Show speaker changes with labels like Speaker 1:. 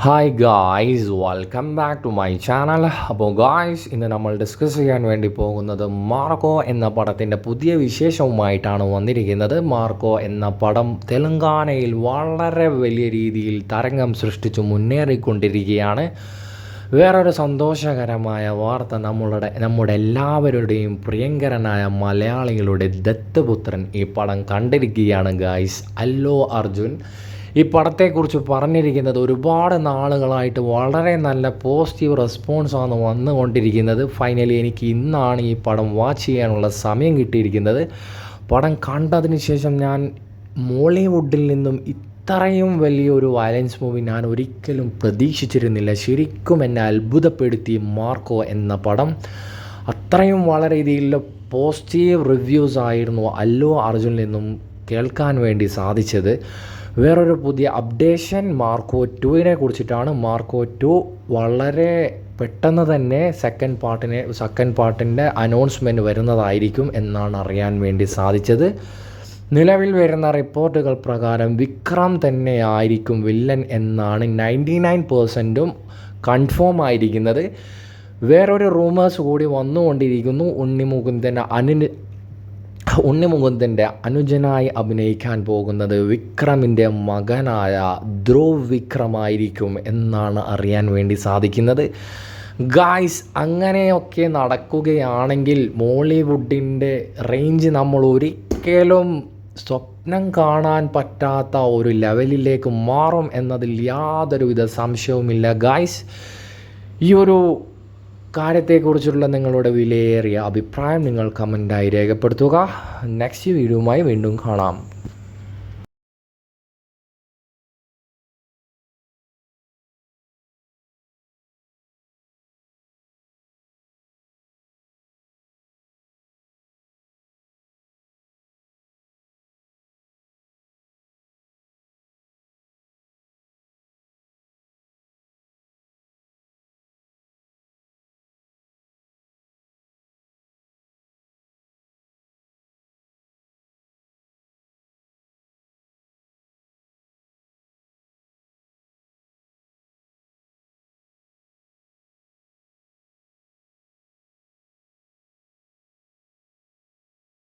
Speaker 1: Hi guys, welcome back to my channel. അപ്പോൾ guys, ഇന്ന് നമ്മൾ ഡിസ്കസ് ചെയ്യാൻ വേണ്ടി പോകുന്നത് മാർക്കോ എന്ന പടത്തിൻ്റെ പുതിയ വിശേഷവുമായിട്ടാണ് വന്നിരിക്കുന്നത്. മാർക്കോ എന്ന പടം തെലങ്കാനയിൽ വളരെ വലിയ രീതിയിൽ തരംഗം സൃഷ്ടിച്ചു മുന്നേറിക്കൊണ്ടിരിക്കുകയാണ്. വേറൊരു സന്തോഷകരമായ വാർത്ത, നമ്മുടെ എല്ലാവരുടെയും പ്രിയങ്കരനായ മലയാളികളുടെ ദത്തപുത്രൻ ഈ പടം കണ്ടിരിക്കുകയാണ് ഗായ്സ്. അല്ലു അർജുൻ ഈ പടത്തെക്കുറിച്ച് പറഞ്ഞിരിക്കുന്നത് ഒരുപാട് നാളുകളായിട്ട് വളരെ നല്ല പോസിറ്റീവ് റെസ്പോൺസാണ് വന്നുകൊണ്ടിരിക്കുന്നത്. ഫൈനലി എനിക്ക് ഇന്നാണ് ഈ പടം വാച്ച് ചെയ്യാനുള്ള സമയം കിട്ടിയിരിക്കുന്നത്. പടം കണ്ടതിന് ശേഷം ഞാൻ മോളിവുഡിൽ നിന്നും ഇത്രയും വലിയൊരു വയലൻസ് മൂവി ഞാൻ ഒരിക്കലും പ്രതീക്ഷിച്ചിരുന്നില്ല. ശരിക്കും എന്നെ അത്ഭുതപ്പെടുത്തി മാർക്കോ എന്ന പടം. അത്രയും വളരെ രീതിയിലുള്ള പോസിറ്റീവ് റിവ്യൂസ് ആയിരുന്നു അല്ലു അർജുനിൽ നിന്നും കേൾക്കാൻ വേണ്ടി സാധിച്ചത്. വേറൊരു പുതിയ അപ്ഡേഷൻ മാർക്കോ 2നെ കുറിച്ചിട്ടാണ്. മാർക്കോ 2 വളരെ പെട്ടെന്ന് തന്നെ സെക്കൻഡ് പാർട്ടിൻ്റെ അനൗൺസ്മെൻറ്റ് വരുന്നതായിരിക്കും എന്നാണ് അറിയാൻ വേണ്ടി സാധിച്ചത്. നിലവിൽ വരുന്ന റിപ്പോർട്ടുകൾ പ്രകാരം വിക്രം തന്നെ ആയിരിക്കും വില്ലൻ എന്നാണ് 99% കൺഫേം ആയിരിക്കുന്നത്. വേറൊരു റൂമേഴ്സ് കൂടി വന്നുകൊണ്ടിരിക്കുന്നു. ഉണ്ണിമുകുന്ദൻ്റെ അനുജനായി അഭിനയിക്കാൻ പോകുന്നത് വിക്രമിൻ്റെ മകനായ ധ്രുവ് വിക്രമായിരിക്കും എന്നാണ് അറിയാൻ വേണ്ടി സാധിക്കുന്നത്. ഗായ്സ്, അങ്ങനെയൊക്കെ നടക്കുകയാണെങ്കിൽ മോളിവുഡിൻ്റെ റേഞ്ച് നമ്മൾ ഒരിക്കലും സ്വപ്നം കാണാൻ പറ്റാത്ത ഒരു ലെവലിലേക്ക് മാറും എന്നതിൽ യാതൊരുവിധ സംശയവുമില്ല. ഗായ്സ്, ഈ ഒരു കാര്യത്തെക്കുറിച്ചുള്ള നിങ്ങളുടെ വിലയേറിയ അഭിപ്രായം നിങ്ങൾ കമൻറ്റായി രേഖപ്പെടുത്തുക. നെക്സ്റ്റ് വീഡിയോയുമായി വീണ്ടും കാണാം.